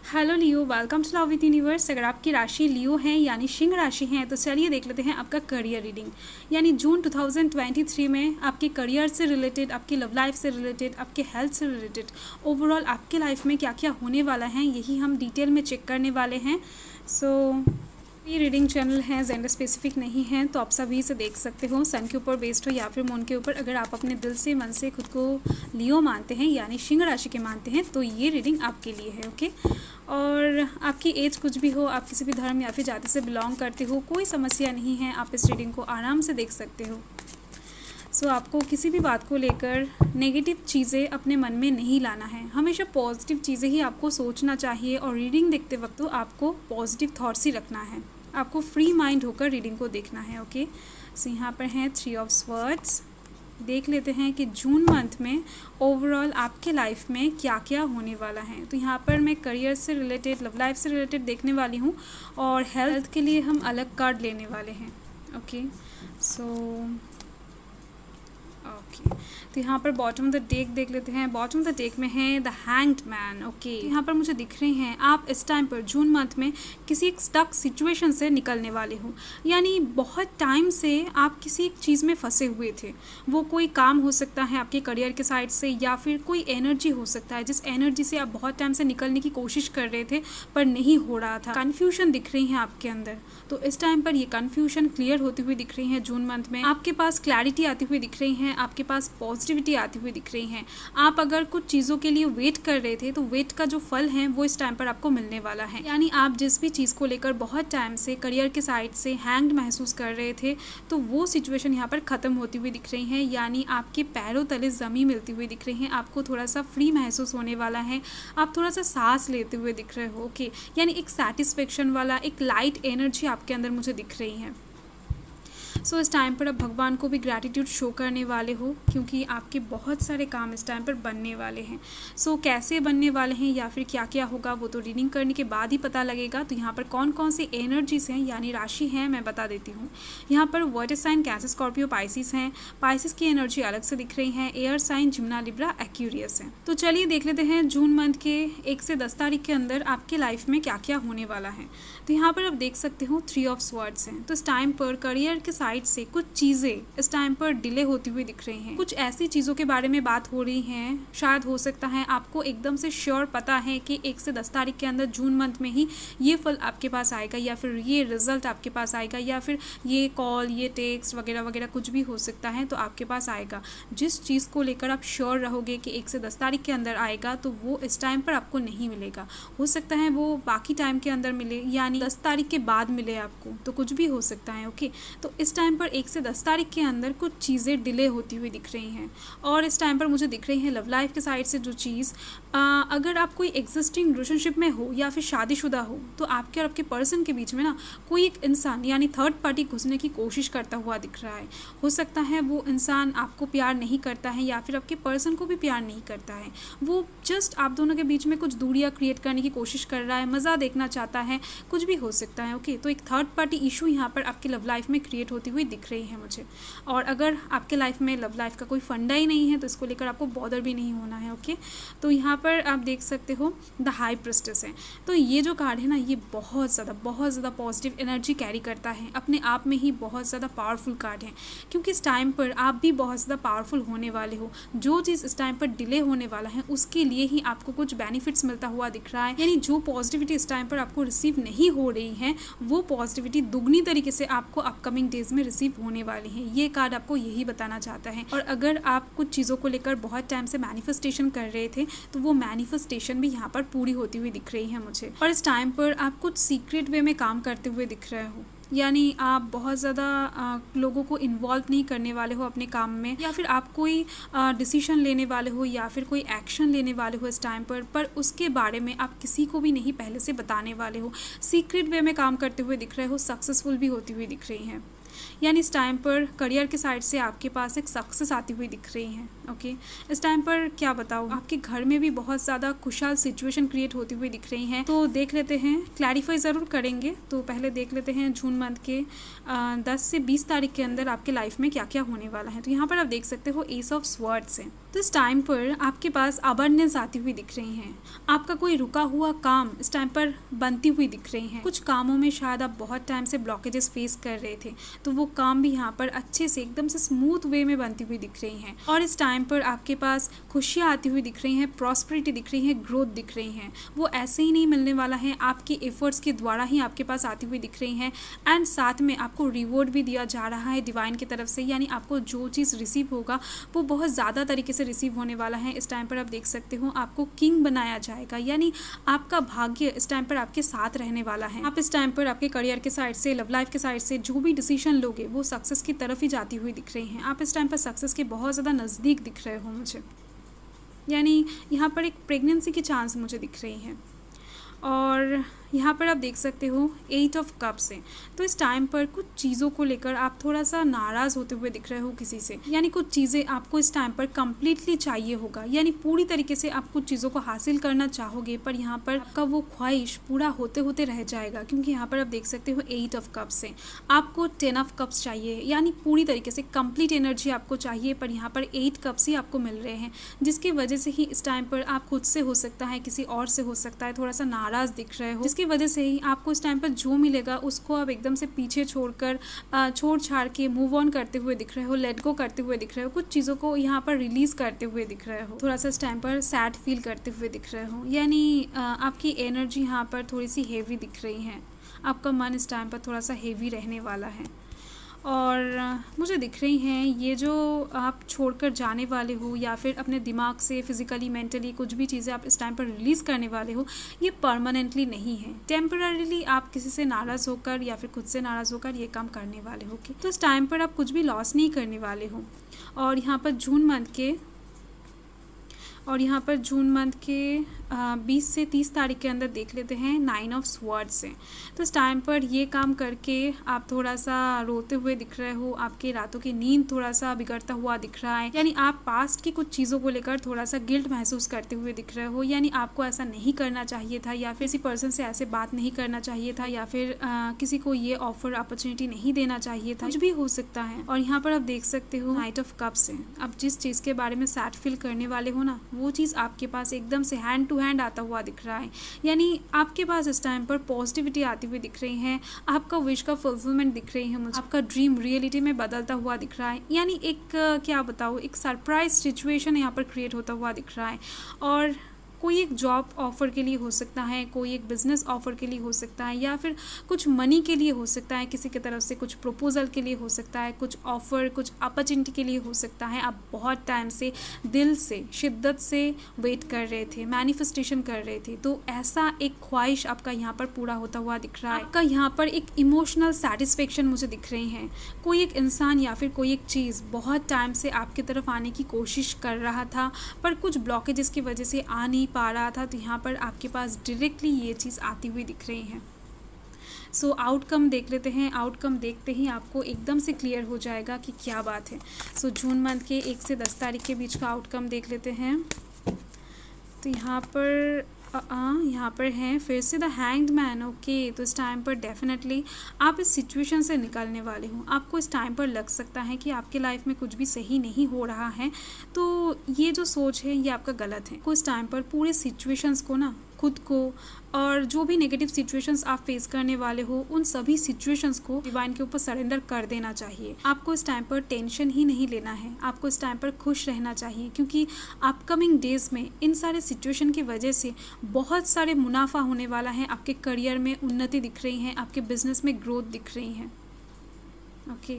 Hello Leo, welcome to love with universe. अगर आपकी राशि लियो है यानी सिंह राशि है तो चलिए देख लेते हैं आपका करियर रीडिंग। यानी जून 2023 में आपके करियर से रिलेटेड, आपकी लव लाइफ से रिलेटेड, आपके हेल्थ से रिलेटेड, ओवरऑल आपके लाइफ में क्या क्या होने वाला है यही हम डिटेल में चेक करने वाले हैं। ये रीडिंग चैनल है, जेंडर स्पेसिफिक नहीं है, तो आप सभी से देख सकते हो, सन के ऊपर बेस्ड हो या फिर मून के ऊपर। अगर आप अपने दिल से मन से खुद को लियो मानते हैं यानी सिंह राशि के मानते हैं तो ये रीडिंग आपके लिए है। ओके, और आपकी एज कुछ भी हो, आप किसी भी धर्म या फिर जाति से बिलोंग करते हो, कोई समस्या नहीं है, आप इस रीडिंग को आराम से देख सकते हो। आपको किसी भी बात को लेकर नेगेटिव चीज़ें अपने मन में नहीं लाना है, हमेशा पॉजिटिव चीज़ें ही आपको सोचना चाहिए और रीडिंग देखते वक्त तो आपको पॉजिटिव थॉट्स ही रखना है, आपको फ्री माइंड होकर रीडिंग को देखना है। ओके, यहाँ पर हैं 3 ऑफ स्वर्ड्स। देख लेते हैं कि जून मंथ में ओवरऑल आपके लाइफ में क्या क्या होने वाला है। तो यहाँ पर मैं करियर से रिलेटेड, लव लाइफ से रिलेटेड देखने वाली हूँ और हेल्थ के लिए हम अलग कार्ड लेने वाले हैं। ओके, तो यहाँ पर बॉटम ऑफ द डेक देख लेते हैं। बॉटम ऑफ द डेक में है द हैंग्ड मैन। ओके, यहाँ पर मुझे दिख रहे हैं आप इस टाइम पर जून मंथ में किसी एक स्टक सिचुएशन से निकलने वाले हो। यानी बहुत टाइम से आप किसी एक चीज़ में फंसे हुए थे। वो कोई काम हो सकता है आपके करियर के साइड से या फिर कोई एनर्जी हो सकता है जिस एनर्जी से आप बहुत टाइम से निकलने की कोशिश कर रहे थे पर नहीं हो रहा था। कन्फ्यूजन दिख रही है आपके अंदर, तो इस टाइम पर ये कन्फ्यूजन क्लियर होती हुई दिख रही है। जून मंथ में आपके पास क्लैरिटी आती हुई दिख रही है, आपके पास पॉजिटिविटी आती हुई दिख रही है। आप अगर कुछ चीज़ों के लिए वेट कर रहे थे तो वेट का जो फल है वो इस टाइम पर आपको मिलने वाला है। यानी आप जिस भी चीज़ को लेकर बहुत टाइम से करियर के साइड से हैंग्ड महसूस कर रहे थे तो वो सिचुएशन यहाँ पर ख़त्म होती हुई दिख रही है। यानी आपके पैरों तले ज़मीन मिलती हुई दिख रही है, आपको थोड़ा सा फ्री महसूस होने वाला है, आप थोड़ा सा सांस लेते हुए दिख रहे हो। ओके, यानी एक सेटिस्फेक्शन वाला, एक लाइट एनर्जी आपके अंदर मुझे दिख रही है। इस टाइम पर आप भगवान को भी ग्रैटिट्यूड शो करने वाले हो क्योंकि आपके बहुत सारे काम इस टाइम पर बनने वाले हैं। कैसे बनने वाले हैं या फिर क्या क्या होगा वो तो रीडिंग करने के बाद ही पता लगेगा। तो यहाँ पर कौन कौन से एनर्जीज हैं यानी राशि हैं मैं बता देती हूँ। यहाँ पर water sign Cancer, Scorpio, Pisces हैं। पाइसिस की एनर्जी अलग से दिख रही है। Air sign Gemini, Libra, Aquarius है। तो चलिए देख लेते हैं जून मंथ के 1 से 10 तारीख के अंदर आपके लाइफ में क्या क्या होने वाला है। तो यहाँ पर आप देख सकते हो 3 ऑफ स्वर्ड्स हैं। तो इस टाइम पर करियर के साइड से कुछ चीज़ें इस टाइम पर डिले होती हुई दिख रही हैं। कुछ ऐसी चीज़ों के बारे में बात हो रही हैं, शायद हो सकता है आपको एकदम से श्योर पता है कि 1 से 10 तारीख के अंदर जून मंथ में ही ये फल आपके पास आएगा या फिर ये रिजल्ट आपके पास आएगा या फिर ये कॉल, ये टेक्स्ट वगैरह वगैरह कुछ भी हो सकता है तो आपके पास आएगा। जिस चीज़ को लेकर आप श्योर रहोगे कि 1 से 10 तारीख के अंदर आएगा तो वो इस टाइम पर आपको नहीं मिलेगा। हो सकता है वो बाकी टाइम के अंदर मिले यानी 10 तारीख के बाद मिले आपको, तो कुछ भी हो सकता है। ओके, तो इस टाइम पर 1 से 10 तारीख के अंदर कुछ चीज़ें डिले होती हुई दिख रही हैं। और इस टाइम पर मुझे दिख रही है लव लाइफ के साइड से जो चीज़, अगर आप कोई एग्जिस्टिंग रिलेशनशिप में हो या फिर शादीशुदा हो तो आपके और आपके पर्सन के बीच में ना कोई एक इंसान यानी थर्ड पार्टी घुसने की कोशिश करता हुआ दिख रहा है। हो सकता है वो इंसान आपको प्यार नहीं करता है या फिर आपके पर्सन को भी प्यार नहीं करता है, वो जस्ट आप दोनों के बीच में कुछ दूरियां क्रिएट करने की कोशिश कर रहा है, मज़ा देखना चाहता है, कुछ भी हो सकता है। ओके, तो एक थर्ड पार्टी इशू यहाँ पर आपकी लव लाइफ में क्रिएट होती हुई दिख रही है मुझे। और अगर आपके लाइफ में लव लाइफ का कोई फंडा ही नहीं है तो इसको लेकर आपको बॉदर भी नहीं होना है। ओके, तो यहाँ पर आप देख सकते हो द हाई प्रिस्टेस है। तो ये जो कार्ड है ना ये बहुत ज़्यादा पॉजिटिव एनर्जी कैरी करता है, अपने आप में ही बहुत ज़्यादा पावरफुल कार्ड है क्योंकि इस टाइम पर आप भी बहुत ज़्यादा पावरफुल होने वाले हो। जो चीज़ इस टाइम पर डिले होने वाला है उसके लिए ही आपको कुछ बेनिफिट्स मिलता हुआ दिख रहा है। यानी जो पॉजिटिविटी इस टाइम पर आपको रिसीव नहीं हो रही है वो पॉजिटिविटी दुगनी तरीके से आपको अपकमिंग डेज में रिसीव होने वाली है। ये कार्ड आपको यही बताना चाहता है। और अगर आप कुछ चीज़ों को लेकर बहुत टाइम से मैनिफेस्टेशन कर रहे थे तो वो मैनिफेस्टेशन भी यहाँ पर पूरी होती हुई दिख रही है मुझे। और इस टाइम पर आप कुछ सीक्रेट वे में काम करते हुए दिख रहे हो, यानी आप बहुत ज़्यादा लोगों को इन्वॉल्व नहीं करने वाले हो अपने काम में या फिर आप कोई डिसीजन लेने वाले हो या फिर कोई एक्शन लेने वाले हो इस टाइम पर उसके बारे में आप किसी को भी नहीं पहले से बताने वाले हो। सीक्रेट वे में काम करते हुए दिख रहे हो, सक्सेसफुल भी होती हुई दिख रही हैं। यानी इस टाइम पर करियर के साइड से आपके पास एक सक्सेस आती हुई दिख रही है। ओके, इस टाइम पर क्या बताऊँ, आपके घर में भी बहुत ज़्यादा खुशहाल सिचुएशन क्रिएट होती हुई दिख रही हैं। तो देख लेते हैं, क्लैरिफाई ज़रूर करेंगे। तो पहले देख लेते हैं जून मंथ के 10 से 20 तारीख के अंदर आपके लाइफ में क्या क्या होने वाला है। तो यहाँ पर आप देख सकते हो एस ऑफ स्वॉर्ड्स है। तो इस टाइम पर आपके पास अबंडेंस आती हुई दिख रही है। आपका कोई रुका हुआ काम इस टाइम पर बनती हुई दिख रही है। कुछ कामों में शायद आप बहुत टाइम से ब्लॉकेजेस फेस कर रहे थे, तो वो काम भी यहाँ पर अच्छे से एकदम से स्मूथ वे में बनती हुई दिख रही हैं। और इस टाइम पर आपके पास खुशियाँ आती हुई दिख रही हैं, प्रॉस्पेरिटी दिख रही है, ग्रोथ दिख रही हैं। वो ऐसे ही नहीं मिलने वाला है, आपके एफर्ट्स के द्वारा ही आपके पास आती हुई दिख रही हैं। एंड साथ में आपको रिवॉर्ड भी दिया जा रहा है डिवाइन की तरफ से, यानी आपको जो चीज़ रिसीव होगा वो बहुत ज़्यादा तरीके से रिसीव होने वाला है। इस टाइम पर आप देख सकते हो आपको किंग बनाया जाएगा, यानी आपका भाग्य इस टाइम पर आपके साथ रहने वाला है। आप इस टाइम पर आपके करियर के साइड से, लव लाइफ के साइड से जो भी डिसीजन लोगे वो सक्सेस की तरफ ही जाती हुई दिख रही हैं। आप इस टाइम पर सक्सेस के बहुत ज़्यादा नज़दीक दिख रहे हो मुझे, यानी यहाँ पर एक प्रेगनेंसी की चांस मुझे दिख रही है। और यहाँ पर आप देख सकते हो 8 ऑफ कप्स है। तो इस टाइम पर कुछ चीज़ों को लेकर आप थोड़ा सा नाराज़ होते हुए दिख रहे हो किसी से, यानी कुछ चीज़ें आपको इस टाइम पर कम्प्लीटली चाहिए होगा, यानी पूरी तरीके से आप कुछ चीज़ों को हासिल करना चाहोगे, पर यहाँ पर आपका वो ख्वाहिश पूरा होते होते रह जाएगा। क्योंकि यहाँ पर आप देख सकते हो 8 ऑफ कप्स है, आपको 10 ऑफ कप्स चाहिए, यानी पूरी तरीके से कंप्लीट एनर्जी आपको चाहिए, पर यहाँ पर 8 कप्स ही आपको मिल रहे हैं, जिसकी वजह से ही इस टाइम पर आप खुद से हो सकता है, किसी और से हो सकता है, थोड़ा सा नाराज़ दिख रहे हो, जिसकी वजह से ही आपको इस टाइम पर जो मिलेगा उसको आप एकदम से पीछे छोड़कर छोड़ छाड़ के मूव ऑन करते हुए दिख रहे हो, लेट गो करते हुए दिख रहे हो, कुछ चीज़ों को यहाँ पर रिलीज करते हुए दिख रहे हो, थोड़ा सा इस टाइम पर सैड फील करते हुए दिख रहे हो, यानी आपकी एनर्जी यहाँ पर थोड़ी सी हेवी दिख रही है। आपका मन इस टाइम पर थोड़ा सा हेवी रहने वाला है। और मुझे दिख रही हैं ये जो आप छोड़कर जाने वाले हो, या फिर अपने दिमाग से फिज़िकली मेंटली कुछ भी चीज़ें आप इस टाइम पर रिलीज़ करने वाले हो, ये परमानेंटली नहीं है। टेम्पररीली आप किसी से नाराज़ होकर या फिर खुद से नाराज़ होकर ये काम करने वाले हो। तो इस टाइम पर आप कुछ भी लॉस नहीं करने वाले हो। और यहाँ पर जून मंथ के 20 से 30 तारीख के अंदर देख लेते हैं 9 ऑफ स्वॉर्ड्स से। तो इस टाइम पर ये काम करके आप थोड़ा सा रोते हुए दिख रहे हो, आपके रातों की नींद थोड़ा सा बिगड़ता हुआ दिख रहा है, यानी आप पास्ट की कुछ चीज़ों को लेकर थोड़ा सा गिल्ट महसूस करते हुए दिख रहे हो, यानी आपको ऐसा नहीं करना चाहिए था, या फिर किसी पर्सन से ऐसे बात नहीं करना चाहिए था, या फिर किसी को ये ऑफर अपॉर्चुनिटी नहीं देना चाहिए था, कुछ भी हो सकता है। और यहाँ पर आप देख सकते हो नाइट ऑफ कप्स है। अब जिस चीज़ के बारे में सैड फील करने वाले हो ना, वो चीज़ आपके पास एकदम से हैंड टू हैंड आता हुआ दिख रहा है, यानी आपके पास इस टाइम पर पॉजिटिविटी आती हुई दिख रही है, आपका विश का फुलफिलमेंट दिख रही है मुझे, आपका ड्रीम रियलिटी में बदलता हुआ दिख रहा है, यानी एक क्या बताऊँ, एक सरप्राइज सिचुएशन यहाँ पर क्रिएट होता हुआ दिख रहा है। और कोई एक जॉब ऑफर के लिए हो सकता है, कोई एक बिजनेस ऑफर के लिए हो सकता है, या फिर कुछ मनी के लिए हो सकता है, किसी की तरफ से कुछ प्रपोजल के लिए हो सकता है, कुछ ऑफर, कुछ अपॉर्चुनिटी के लिए हो सकता है। आप बहुत टाइम से दिल से, शिद्दत से वेट कर रहे थे, मैनिफेस्टेशन कर रहे थे, तो ऐसा एक ख्वाहिश आपका यहाँ पर पूरा होता हुआ दिख रहा है। आपका यहाँ पर एक इमोशनल सेटिस्फेक्शन मुझे दिख रही है। कोई एक इंसान या फिर कोई एक चीज़ बहुत टाइम से आपकी तरफ आने की कोशिश कर रहा था, पर कुछ ब्लॉकेजेस की वजह से आ नहीं पा रहा था, तो यहाँ पर आपके पास डायरेक्टली ये चीज़ आती हुई दिख रही है। सो आउटकम देख लेते हैं। आउटकम देखते ही आपको एकदम से क्लियर हो जाएगा कि क्या बात है। सो जून मंथ के 1 से 10 तारीख के बीच का आउटकम देख लेते हैं। तो यहाँ पर है फिर से द हैंग्ड मैन। ओके, तो इस टाइम पर डेफिनेटली आप इस सिचुएशन से निकलने वाले हो। आपको इस टाइम पर लग सकता है कि आपके लाइफ में कुछ भी सही नहीं हो रहा है, तो ये जो सोच है ये आपका गलत है। को इस टाइम पर पूरे सिचुएशंस को ना, खुद को और जो भी नेगेटिव सिचुएशंस आप फेस करने वाले हो, उन सभी सिचुएशंस को डिवाइन के ऊपर सरेंडर कर देना चाहिए। आपको इस टाइम पर टेंशन ही नहीं लेना है, आपको इस टाइम पर खुश रहना चाहिए, क्योंकि अपकमिंग डेज में इन सारे सिचुएशन की वजह से बहुत सारे मुनाफा होने वाला है। आपके करियर में उन्नति दिख रही है, आपके बिजनेस में ग्रोथ दिख रही है। ओके,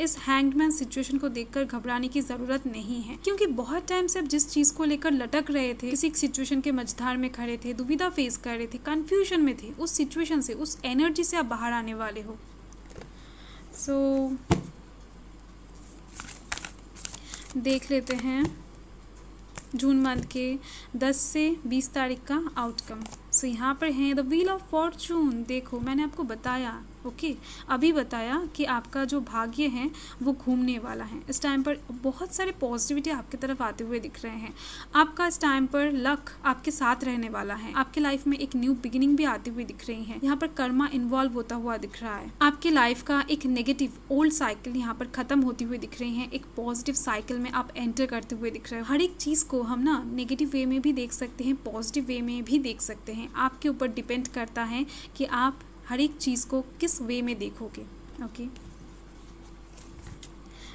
इस हैंगमैन सिचुएशन को देखकर घबराने की ज़रूरत नहीं है, क्योंकि बहुत टाइम से आप जिस चीज़ को लेकर लटक रहे थे, किसी सिचुएशन के मझधार में खड़े थे, दुविधा फेस कर रहे थे, कंफ्यूजन में थे, उस सिचुएशन से, उस एनर्जी से आप बाहर आने वाले हो। सो देख लेते हैं जून मंथ के 10 से 20 तारीख का आउटकम। सो यहाँ पर है द व्हील ऑफ फॉर्चून। देखो मैंने आपको बताया, ओके अभी बताया कि आपका जो भाग्य है वो घूमने वाला है। इस टाइम पर बहुत सारे पॉजिटिविटी आपकी तरफ आते हुए दिख रहे हैं। आपका इस टाइम पर लक आपके साथ रहने वाला है। आपके लाइफ में एक न्यू बिगिनिंग भी आती हुई दिख रही है। यहाँ पर कर्मा इन्वॉल्व होता हुआ दिख रहा है। आपके लाइफ का एक नेगेटिव ओल्ड साइकिल यहाँ पर खत्म होती हुई दिख रही है। एक पॉजिटिव साइकिल में आप एंटर करते हुए दिख रहे हो। हर एक चीज को हम ना नेगेटिव वे में भी देख सकते हैं, पॉजिटिव वे में भी देख सकते हैं। आपके ऊपर डिपेंड करता है कि आप हर एक चीज़ को किस वे में देखोगे। ओके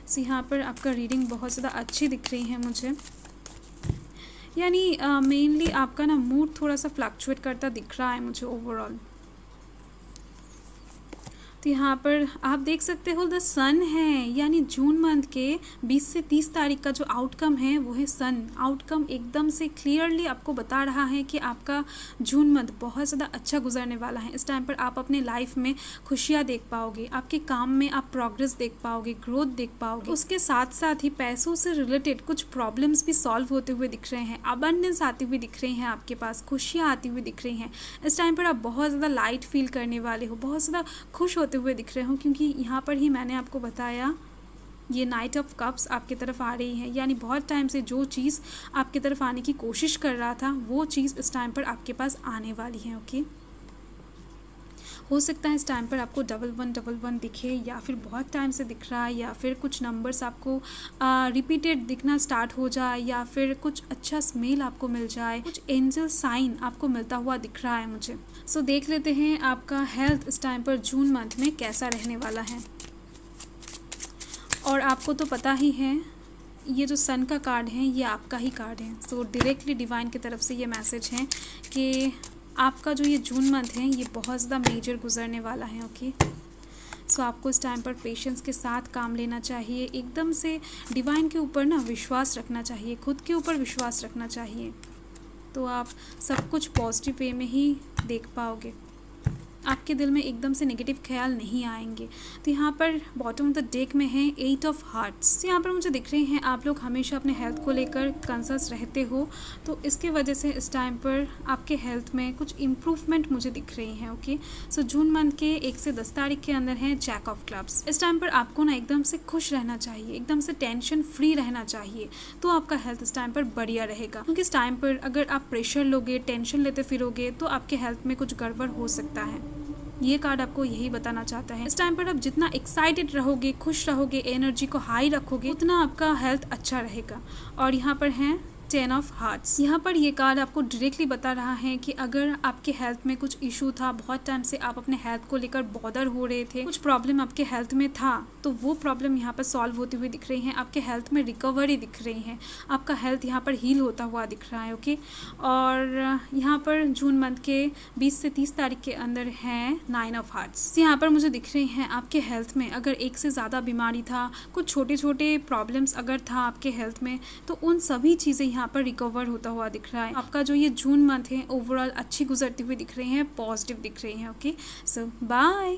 सो यहाँ पर आपका रीडिंग बहुत ज़्यादा अच्छी दिख रही है मुझे। यानी मेनली आपका ना मूड थोड़ा सा फ्लक्चुएट करता दिख रहा है मुझे ओवरऑल। तो यहाँ पर आप देख सकते हो द सन है, यानी जून मंथ के 20 से 30 तारीख का जो आउटकम है वो है सन। आउटकम एकदम से क्लियरली आपको बता रहा है कि आपका जून मंथ बहुत ज़्यादा अच्छा गुजरने वाला है। इस टाइम पर आप अपने लाइफ में खुशियाँ देख पाओगे, आपके काम में आप प्रोग्रेस देख पाओगे, ग्रोथ देख पाओगे। उसके साथ साथ ही पैसों से रिलेटेड कुछ प्रॉब्लम्स भी सॉल्व होते हुए दिख रहे हैं। अबंडेंस आती हुई दिख रही हैं आपके पास, खुशियाँ आती हुई दिख रही हैं। इस टाइम पर आप बहुत ज़्यादा लाइट फील करने वाले हो, बहुत ज़्यादा खुश होते हुए दिख रहे हो, क्योंकि यहाँ पर ही मैंने आपको बताया ये नाइट ऑफ कप्स आपकी तरफ आ रही है। यानी बहुत टाइम से जो चीज़ आपकी तरफ आने की कोशिश कर रहा था वो चीज़ इस टाइम पर आपके पास आने वाली है। ओके हो सकता है इस टाइम पर आपको 1111 दिखे, या फिर बहुत टाइम से दिख रहा है, या फिर कुछ नंबर्स आपको रिपीटेड दिखना स्टार्ट हो जाए, या फिर कुछ अच्छा स्मेल आपको मिल जाए, कुछ एंजल साइन आपको मिलता हुआ दिख रहा है मुझे। सो देख लेते हैं आपका हेल्थ इस टाइम पर जून मंथ में कैसा रहने वाला है। और आपको तो पता ही है ये जो सन का कार्ड है ये आपका ही कार्ड है। सो डायरेक्टली डिवाइन की तरफ से ये मैसेज है कि आपका जो ये जून मंथ है ये बहुत ज़्यादा मेजर गुजरने वाला है। ओके सो आपको इस टाइम पर पेशेंस के साथ काम लेना चाहिए, एकदम से डिवाइन के ऊपर ना विश्वास रखना चाहिए, खुद के ऊपर विश्वास रखना चाहिए, तो आप सब कुछ पॉजिटिव वे में ही देख पाओगे। आपके दिल में एकदम से नेगेटिव ख्याल नहीं आएंगे। तो यहाँ पर बॉटम ऑफ द डेक में है 8 ऑफ हार्ट्स। तो यहाँ पर मुझे दिख रहे हैं आप लोग हमेशा अपने हेल्थ को लेकर कंसर्स रहते हो, तो इसके वजह से इस टाइम पर आपके हेल्थ में कुछ इम्प्रूवमेंट मुझे दिख रही है। ओके सो जून मंथ के 1 से 10 तारीख के अंदर है जैक ऑफ क्लब्स। इस टाइम पर आपको ना एकदम से खुश रहना चाहिए, एकदम से टेंशन फ्री रहना चाहिए, तो आपका हेल्थ इस टाइम पर बढ़िया रहेगा। क्योंकि इस टाइम पर अगर आप प्रेशर लोगे, टेंशन लेते फिरोगे, तो आपके हेल्थ में कुछ गड़बड़ हो सकता है। ये कार्ड आपको यही बताना चाहता है। इस टाइम पर आप जितना एक्साइटेड रहोगे, खुश रहोगे, एनर्जी को हाई रखोगे, उतना आपका हेल्थ अच्छा रहेगा। और यहाँ पर है 10 ऑफ हार्ट्स। यहाँ पर ये कार्ड आपको डायरेक्टली बता रहा है कि अगर आपके हेल्थ में कुछ इशू था, बहुत टाइम से आप अपने हेल्थ को लेकर बॉदर हो रहे थे, कुछ प्रॉब्लम आपके हेल्थ में था, तो वो प्रॉब्लम यहाँ पर सॉल्व होती हुई दिख रही है। आपके हेल्थ में रिकवरी दिख रही है, आपका हेल्थ यहाँ पर हील होता हुआ दिख रहा है। ओके और यहाँ पर जून मंथ के 20 से 30 तारीख के अंदर है 9 ऑफ हार्ट्स। यहाँ पर मुझे दिख रही है आपके हेल्थ में अगर एक से ज़्यादा बीमारी था, कुछ छोटे छोटे प्रॉब्लम्स अगर था आपके हेल्थ में, तो उन सभी चीज़ें यहाँ पर रिकवर होता हुआ दिख रहा है। आपका जो ये जून मंथ है ओवरऑल अच्छी गुजरती हुई दिख रही है, पॉजिटिव दिख रही है। Okay so bye.